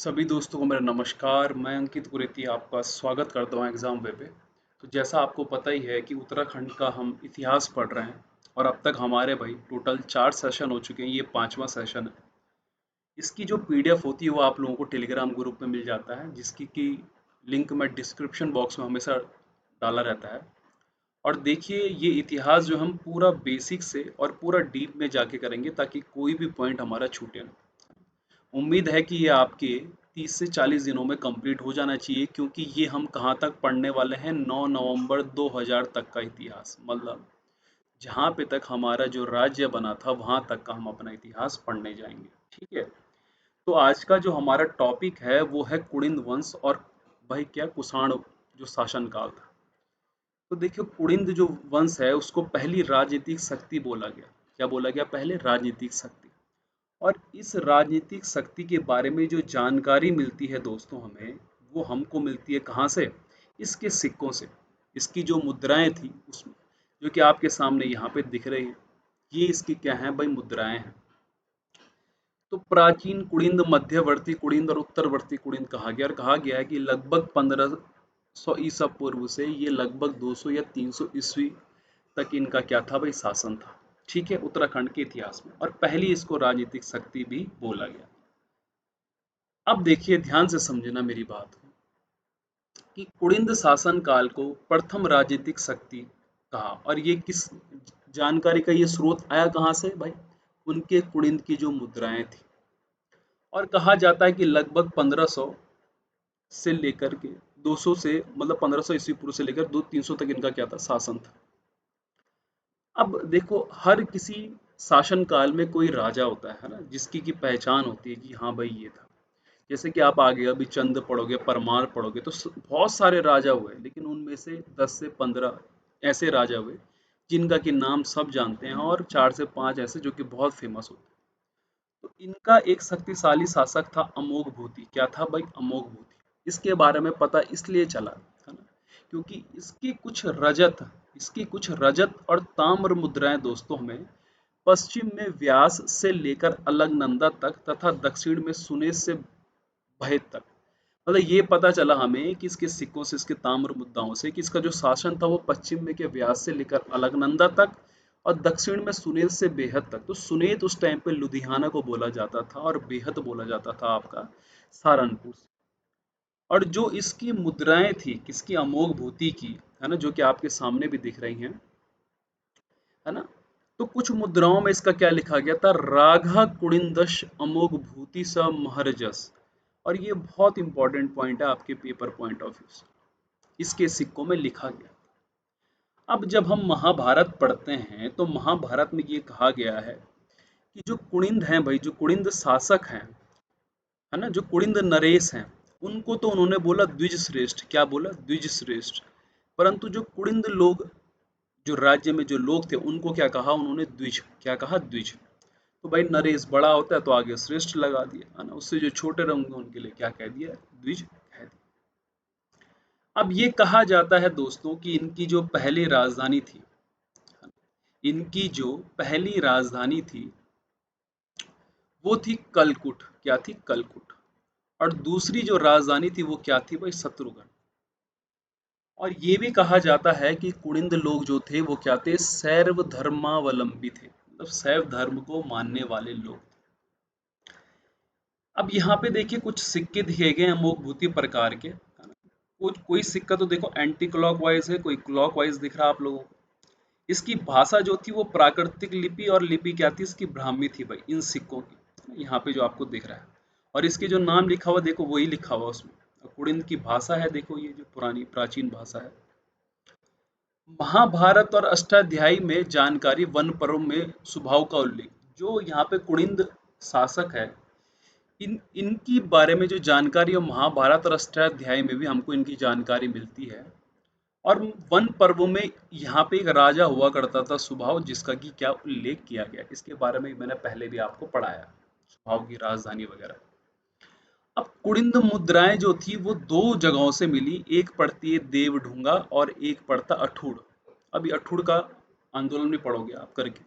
सभी दोस्तों को मेरा नमस्कार। मैं अंकित गुरेती आपका स्वागत करता हूँ एग्ज़ाम वे पे। तो जैसा आपको पता ही है कि उत्तराखंड का हम इतिहास पढ़ रहे हैं और अब तक हमारे भाई टोटल 4 सेशन हो चुके हैं। ये 5वां सेशन है। इसकी जो पीडीएफ होती है वो आप लोगों को टेलीग्राम ग्रुप में मिल जाता है, जिसकी की लिंक मैं डिस्क्रिप्शन बॉक्स में हमेशा डाला रहता है। और देखिए, ये इतिहास जो हम पूरा बेसिक से और पूरा डीप में जाके करेंगे ताकि कोई भी पॉइंट हमारा छूटे ना। उम्मीद है कि ये आपके 30 से 40 दिनों में कंप्लीट हो जाना चाहिए, क्योंकि ये हम कहाँ तक पढ़ने वाले हैं, 9 नवंबर 2000 तक का इतिहास, मतलब जहाँ पे तक हमारा जो राज्य बना था वहाँ तक का हम अपना इतिहास पढ़ने जाएंगे। ठीक है। तो आज का जो हमारा टॉपिक है वो है कुड़िंद वंश और भाई क्या कुषाण जो शासनकाल था। तो देखिए, कुड़िंद जो वंश है उसको पहली राजनीतिक शक्ति बोला गया। क्या बोला गया? पहले राजनीतिक शक्ति। और इस राजनीतिक शक्ति के बारे में जो जानकारी मिलती है दोस्तों हमें, वो हमको मिलती है कहाँ से? इसके सिक्कों से। इसकी जो मुद्राएं थी उसमें, जो कि आपके सामने यहाँ पे दिख रही है, ये इसकी क्या है भाई? मुद्राएं हैं। तो प्राचीन कुड़िंद, मध्यवर्ती कुड़िंद और उत्तरवर्ती कुड़िंद कहा गया, और कहा गया है कि लगभग 1500 ईसा पूर्व से ये लगभग 200 या 300 ईस्वी तक इनका क्या था भाई? शासन था। ठीक है, उत्तराखंड के इतिहास में, और पहली इसको राजनीतिक शक्ति भी बोला गया। अब देखिए, ध्यान से समझना मेरी बात को, कि कुड़िंद शासन काल को प्रथम राजनीतिक शक्ति कहा। और ये किस जानकारी का ये स्रोत आया कहाँ से भाई? उनके कुड़िंद की जो मुद्राएं थी। और कहा जाता है कि लगभग 1500 से लेकर के 200 से, मतलब 1500 ईस्वी पूर्व से लेकर 200-300 तक इनका क्या था? शासन था। अब देखो, हर किसी शासन काल में कोई राजा होता है ना, जिसकी की पहचान होती है कि हाँ भाई ये था। जैसे कि आप आगे अभी चंद पढ़ोगे, परमार पढ़ोगे, तो बहुत सारे राजा हुए, लेकिन उनमें से 10 से 15 ऐसे राजा हुए जिनका कि नाम सब जानते हैं, और 4 से 5 ऐसे जो कि बहुत फेमस होते हैं। तो इनका एक शक्तिशाली शासक था अमोघ भूति। क्या था भाई? अमोघ भूति। इसके बारे में पता इसलिए चला है ना, क्योंकि इसकी कुछ रजत और ताम्र मुद्राएं दोस्तों हमें पश्चिम में व्यास से लेकर अलकनंदा तक तथा दक्षिण में सुनेश से भयत तक, मतलब ये पता चला हमें कि इसके सिक्कों से, इसके ताम्र मुद्राओं से, कि इसका जो शासन था वो पश्चिम में के व्यास से लेकर अलकनंदा तक और दक्षिण में सुनेत से बेहद तक। तो सुनेत उस टाइम पे लुधियाना को बोला जाता था, और बेहद बोला जाता था आपका सहारनपुर से। और जो इसकी मुद्राएं थी, किसकी? अमोघ भूति की, है ना, जो कि आपके सामने भी दिख रही हैं, है ना। तो कुछ मुद्राओं में इसका क्या लिखा गया था? राघा कुड़िंदश अमोघ भूति स महरजस। और ये बहुत इंपॉर्टेंट पॉइंट है आपके पेपर पॉइंट ऑफ व्यू से। इसके सिक्कों में लिखा गया। अब जब हम महाभारत पढ़ते हैं तो महाभारत में ये कहा गया है कि जो कुड़िंद हैं भाई, जो कुड़िंद शासक हैं, है ना, जो कुड़िंद नरेश हैं, उनको तो उन्होंने बोला द्विज श्रेष्ठ। क्या बोला? द्विज श्रेष्ठ। परंतु जो कुड़िंद लोग, जो राज्य में जो लोग थे, उनको क्या कहा उन्होंने? द्विज। क्या कहा? द्विज। तो भाई नरेश बड़ा होता है तो आगे श्रेष्ठ लगा दिया, है ना। उससे जो छोटे रहेंगे उनके लिए क्या कह दिया? द्विज कह दिया। अब ये कहा जाता है दोस्तों कि इनकी जो पहली राजधानी थी, इनकी जो पहली राजधानी थी वो थी कलकुट। क्या थी? कलकुट। और दूसरी जो राजधानी थी वो क्या थी भाई? शत्रुघ्न। और ये भी कहा जाता है कि कुड़िंद लोग जो थे वो क्या थे? शैव धर्मावलंबी थे, मतलब शैव धर्म को मानने वाले लोग। अब यहाँ पे देखिए, कुछ सिक्के दिए गए हैं अमोघ भूति प्रकार के, है ना। कुछ कोई सिक्का तो देखो एंटी क्लॉकवाइज है, कोई क्लॉकवाइज दिख रहा है आप लोगों को। इसकी भाषा जो थी वो प्राकृतिक लिपि, और लिपि क्या थी इसकी? ब्राह्मी थी भाई, इन सिक्कों की, यहाँ पे जो आपको दिख रहा है। और इसके जो नाम लिखा हुआ देखो, वही लिखा हुआ उसमें। कुड़िंद की भाषा है देखो, ये जो पुरानी प्राचीन भाषा है। महाभारत और अष्टाध्यायी में जानकारी, वन पर्व में स्वभाव का उल्लेख। जो यहाँ पे कुड़िंद शासक है, इन इनकी बारे में जो जानकारी है महाभारत और अष्टाध्यायी में भी हमको इनकी जानकारी मिलती है। और वन पर्व में यहाँ पे एक राजा हुआ करता था सुभाव, जिसका कि क्या उल्लेख किया गया, इसके बारे में मैंने पहले भी आपको पढ़ाया, सुभाव की राजधानी वगैरह। अब कुड़िंद मुद्राएं जो थी वो दो जगहों से मिली, एक पड़ती है देवढुंगा और एक पड़ता अठूड़। अभी अठूड़ का आंदोलन भी पढ़ोगे आप करके।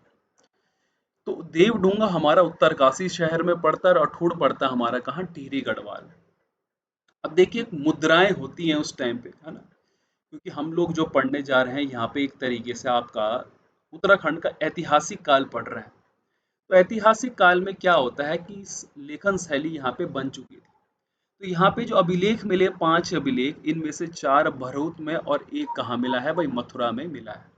तो देवढुंगा हमारा उत्तरकाशी शहर में पड़ता है, और अठूड़ पड़ता है हमारा कहाँ? टिहरी गढ़वाल। अब देखिए मुद्राएं होती हैं उस टाइम पे, है ना, क्योंकि हम लोग जो पढ़ने जा रहे हैं यहाँ पे एक तरीके से आपका उत्तराखंड का ऐतिहासिक काल पढ़ रहे हैं। तो ऐतिहासिक काल में क्या होता है कि लेखन शैली यहाँ पे बन चुकी थी। तो यहाँ पे जो अभिलेख मिले 5 अभिलेख, इनमें से 4 भरूच में और एक कहाँ मिला है भाई, मथुरा में मिला है।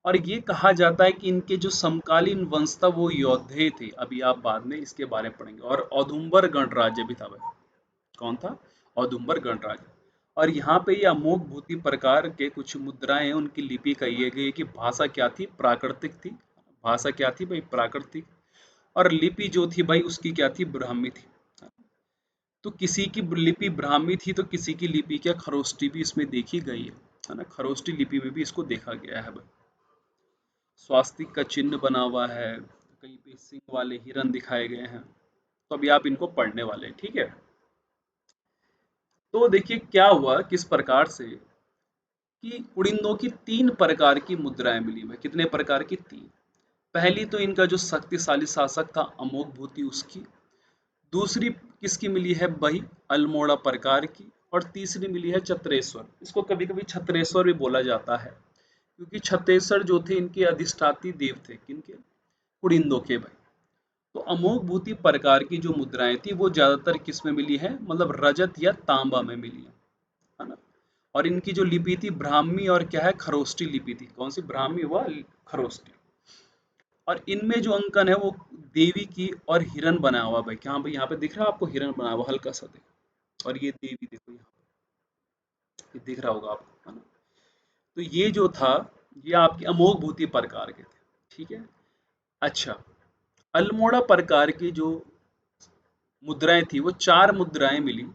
और ये कहा जाता है कि इनके जो समकालीन वंश था वो योद्धे थे, अभी आप बाद में इसके बारे में पढ़ेंगे। और औदुंबर गणराज्य भी था भाई। कौन था? औदुंबर गणराज्य। और यहाँ पे ये अमोघ भूति प्रकार के कुछ मुद्राएं हैं, उनकी लिपि कही गई है कि भाषा क्या थी, प्राकृतिक थी। भाषा क्या थी भाई, प्राकृतिक। और लिपि जो थी भाई उसकी क्या थी, ब्राह्मी थी। तो किसी की लिपि ब्राह्मी थी तो किसी की लिपि क्या खरोष्टी भी इसमें देखी गई है ना, खरोष्टी लिपि में भी इसको देखा गया है भाई। स्वास्तिक का चिन्ह बना हुआ है, कहीं पे सिंह वाले हिरन दिखाए गए हैं। तो अभी आप इनको पढ़ने वाले हैं, ठीक है। तो देखिए क्या हुआ, किस प्रकार से कि कुड़िंदों की 3 प्रकार की मुद्राएं मिली हुई। कितने प्रकार की? 3। पहली तो इनका जो शक्तिशाली शासक था अमोघ भूति उसकी, दूसरी किसकी मिली है भाई, अल्मोड़ा प्रकार की, और तीसरी मिली है चत्रेश्वर। इसको कभी कभी छत्रेश्वर भी बोला जाता है, क्योंकि छत्तेश्वर जो थे इनके अधिष्ठाती देव थे, किनके? कुड़िंदों के भाई। तो अमोघ भूति प्रकार की जो मुद्राएं थी वो ज्यादातर किस में मिली है, मतलब रजत या तांबा में मिली है ना। और इनकी जो लिपि थी ब्राह्मी और क्या है, खरोष्टी लिपि थी। कौन सी? ब्राह्मी व खरोष्टी। और इनमें जो अंकन है वो देवी की और हिरन बना हुआ भाई। क्या भाई यहाँ पे दिख रहा है आपको, हिरन बना हुआ हल्का सा देखो। और ये देवी देखो यहाँ पे, ये दिख रहा होगा आपको, है ना। तो ये जो था, ये आपकी अमोघ भूति प्रकार के थे, ठीक है। अच्छा, अल्मोड़ा प्रकार की जो मुद्राएं थी वो 4 मुद्राएं मिली।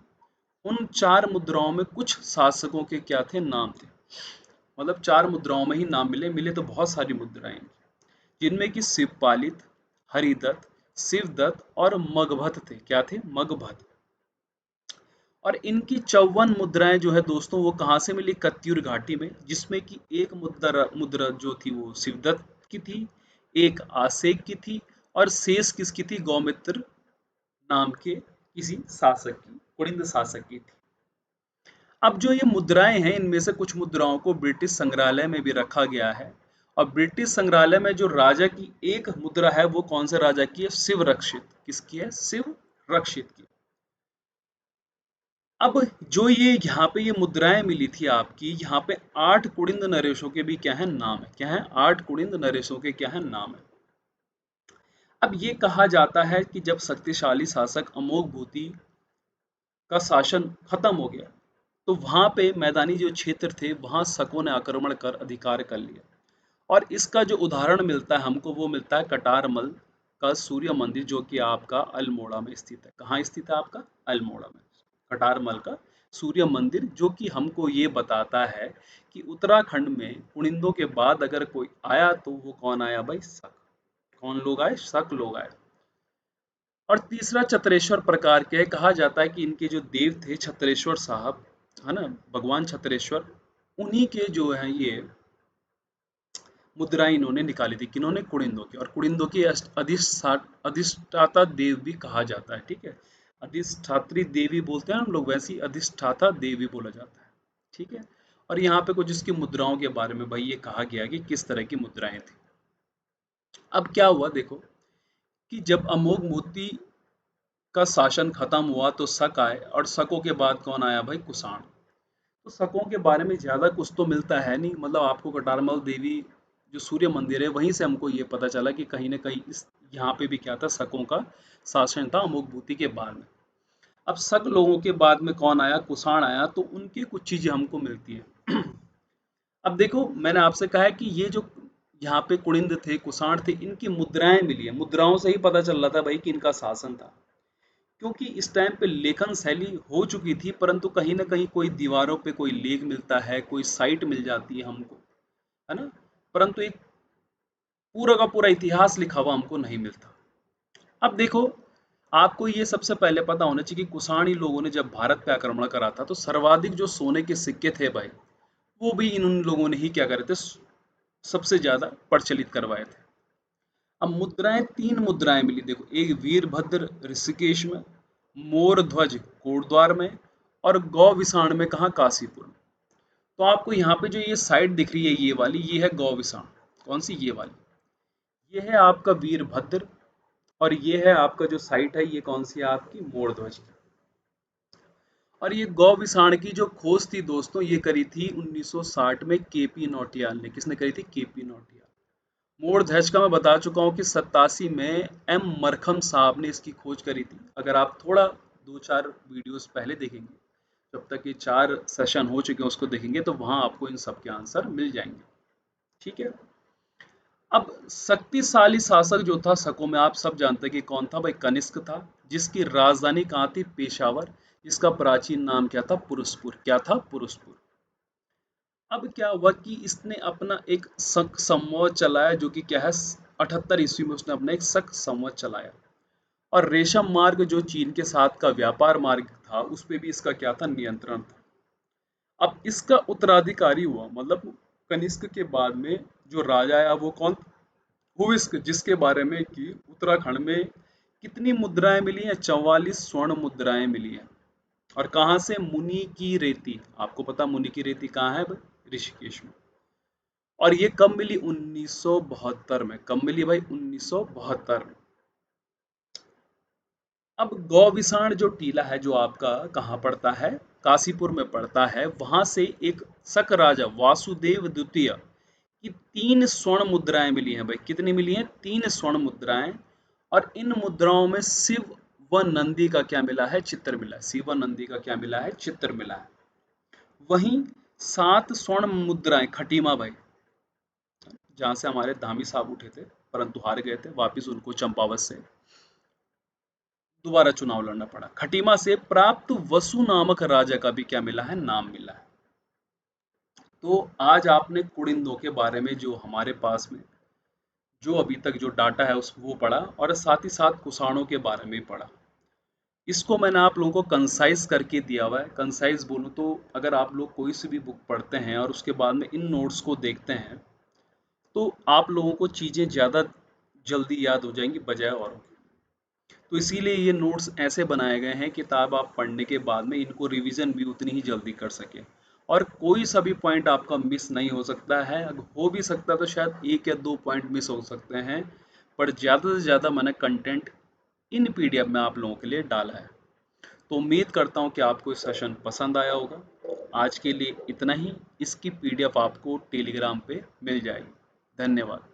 उन 4 मुद्राओं में कुछ शासकों के क्या थे, नाम थे। मतलब 4 मुद्राओं में ही नाम मिले, मिले तो बहुत सारी मुद्राएं, जिनमें कि शिवपालित, हरिदत्त, शिवदत्त और मगभद्द थे। क्या थे? मगभद्द। और इनकी 54 मुद्राएं जो है दोस्तों वो कहाँ से मिली, कत्यूर घाटी में, जिसमें कि एक मुद्रा मुद्रा जो थी वो शिवदत्त की थी, एक आसेक की थी, और शेष किसकी थी, गौमित्र नाम के किसी शासक की, कुड़िंद शासक की थी। अब जो ये मुद्राएं हैं इनमें से कुछ मुद्राओं को ब्रिटिश संग्रहालय में भी रखा गया है। और ब्रिटिश संग्रहालय में जो राजा की एक मुद्रा है वो कौन से राजा की है, शिव रक्षित। किसकी है? शिव रक्षित की। अब जो ये मुद्राएं मिली थी आपकी, यहाँ पे 8 कुड़िंद नरेशों के भी क्या है, नाम है। क्या है? 8 कुड़िंद नरेशों के क्या है, नाम है। अब ये कहा जाता है कि जब शक्तिशाली शासक अमोघ भूति का शासन खत्म हो गया तो वहां पे मैदानी जो क्षेत्र थे वहां शकों ने आक्रमण कर अधिकार कर लिया। और इसका जो उदाहरण मिलता है हमको वो मिलता है कटारमल का सूर्य मंदिर, जो कि आपका अल्मोड़ा में स्थित है। कहाँ स्थित है आपका? अल्मोड़ा में। कटारमल का सूर्य मंदिर, जो कि हमको ये बताता है कि उत्तराखंड में कुड़िंदों के बाद अगर कोई आया तो वो कौन आया भाई, शक। कौन लोग आए? शक लोग आए। और तीसरा चतरेश्वर प्रकार के, कहा जाता है कि इनके जो देव थे छत्रेश्वर साहब, है ना, भगवान छत्रेश्वर, उन्हीं के जो है ये मुद्राएं इन्होंने निकाली थी। किन्होंने? कुड़िंदों की। और कुड़िंदों की अधिष्ठाता देव भी कहा जाता है, ठीक है। अधिष्ठात्री देवी बोलते हैं हम लोग, वैसी अधिष्ठाता देवी बोला जाता है, ठीक है। और यहाँ पे कुछ इसकी मुद्राओं के बारे में भाई ये कहा गया कि किस तरह की मुद्राएं थी। अब क्या हुआ देखो, कि जब अमोघ मूर्ति का शासन खत्म हुआ तो शक आए, और शकों के बाद कौन आया भाई, कुषाण। तो शकों के बारे में ज्यादा कुछ तो मिलता है नहीं, मतलब आपको कटारमल देवी जो सूर्य मंदिर है वहीं से हमको ये पता चला कि कहीं ना कहीं इस यहाँ पे भी क्या था, शकों का शासन था अमोघ भूति के बाद में। अब शक लोगों के बाद में कौन आया, कुषाण आया, तो उनकी कुछ चीजें हमको मिलती है। अब देखो मैंने आपसे कहा है कि ये जो यहाँ पे कुड़िंद थे, कुषाण थे, इनकी मुद्राएं मिली है। मुद्राओं से ही पता चल रहा था भाई कि इनका शासन था, क्योंकि इस टाइम पे लेखन शैली हो चुकी थी, परंतु कहीं ना कहीं कोई दीवारों पे कोई लेख मिलता है, कोई साइट मिल जाती है हमको, है ना, परंतु एक पूरा का पूरा इतिहास लिखा हुआ हमको नहीं मिलता। अब देखो, आपको ये सबसे पहले पता होना चाहिए कि कुषाणी लोगों ने जब भारत पे आक्रमण करा था तो सर्वाधिक जो सोने के सिक्के थे भाई, वो भी इन लोगों ने ही क्या करे थे, सबसे ज्यादा प्रचलित करवाए थे। अब मुद्राएं, 3 मुद्राएं मिली देखो, एक वीरभद्र ऋषिकेश में, मोर ध्वज कोटद्वार में, और गौ विसाण में कहाँ, काशीपुर में। तो आपको यहाँ पे जो ये साइट दिख रही है ये वाली, ये है गौ विसाण। कौन सी, ये वाली। ये है आपका वीरभद्र, और ये है आपका जो साइट है ये कौन सी है आपकी, मोर ध्वज की। और ये गौ विसाण की जो खोज थी दोस्तों, ये करी थी 1960 में केपी नौटियाल ने। किसने करी थी, केपी नौटियाल। मोर ध्वज का मैं बता चुका हूँ कि 87 में एम मरखम साहब ने इसकी खोज करी थी। अगर आप थोड़ा 2-4 वीडियोस पहले देखेंगे, जब तक ये 4 सेशन हो चुके हैं उसको देखेंगे, तो वहां आपको इन सब के आंसर मिल जाएंगे। ठीक है। अब शक्तिशाली शासक जो था शकों में, आप सब जानते हैं कि कौन था भाई, कनिष्क था। जिसकी राजधानी कहाँ थी, पेशावर। इसका प्राचीन नाम क्या था, पुरुषपुर। क्या था, पुरुषपुर। अब क्या हुआ कि इसने अपना एक शक संवत चलाया, जो कि क्या है, 78 ईस्वी में उसने अपना एक शक संवत चलाया। और रेशम मार्ग जो चीन के साथ का व्यापार मार्ग था, उस पे भी इसका क्या था, नियंत्रण था। अब इसका उत्तराधिकारी हुआ, मतलब कनिष्क के बाद में जो राजा आया वो कौन, हुइस्क, जिसके बारे में कि उत्तराखंड में कितनी मुद्राएं मिली हैं, 44 स्वर्ण मुद्राएं मिली हैं। और कहाँ से, मुनि की रेती। आपको पता मुनि की रेती कहाँ है भाई, ऋषिकेश में। और ये कब मिली, 1972 में। कब मिली भाई, 1972 में। अब गौविसाण जो टीला है, जो आपका कहाँ पड़ता है, काशीपुर में पड़ता है। वहां से एक शक राजा वासुदेव द्वितीय की 3 स्वर्ण मुद्राएं मिली हैं भाई। कितनी मिली हैं, 3 स्वर्ण मुद्राएं। और इन मुद्राओं में शिव व नंदी का क्या मिला है, चित्र मिला है। शिव व नंदी का क्या मिला है, चित्र मिला है। वहीं 7 स्वर्ण मुद्राएं खटीमा भाई, जहां से हमारे धामी साहब उठे थे परंतु हार गए थे, वापिस उनको चंपावत से दोबारा चुनाव लड़ना पड़ा। खटीमा से प्राप्त वसु नामक राजा का भी क्या मिला है, नाम मिला है। तो आज आपने कुड़िंदों के बारे में जो हमारे पास में जो अभी तक जो डाटा है उस वो पढ़ा, और साथ ही साथ कुषाणों के बारे में भी पढ़ा। इसको मैंने आप लोगों को कंसाइज करके दिया हुआ है। कंसाइज बोलूँ तो, अगर आप लोग कोई सी भी बुक पढ़ते हैं और उसके बाद में इन नोट्स को देखते हैं, तो आप लोगों को चीज़ें ज़्यादा जल्दी याद हो जाएंगी बजाय औरों के। तो इसीलिए ये नोट्स ऐसे बनाए गए हैं कि ताब आप पढ़ने के बाद में इनको रिवीजन भी उतनी ही जल्दी कर सकें, और कोई सा भी पॉइंट आपका मिस नहीं हो सकता है। अगर हो भी सकता है तो शायद 1 या 2 पॉइंट मिस हो सकते हैं, पर ज़्यादा से ज़्यादा मैंने कंटेंट इन पीडीएफ में आप लोगों के लिए डाला है। तो उम्मीद करता हूँ कि आपको इस सेशन पसंद आया होगा। आज के लिए इतना ही। इसकी पीडीएफ आपको टेलीग्राम पे मिल जाएगी। धन्यवाद।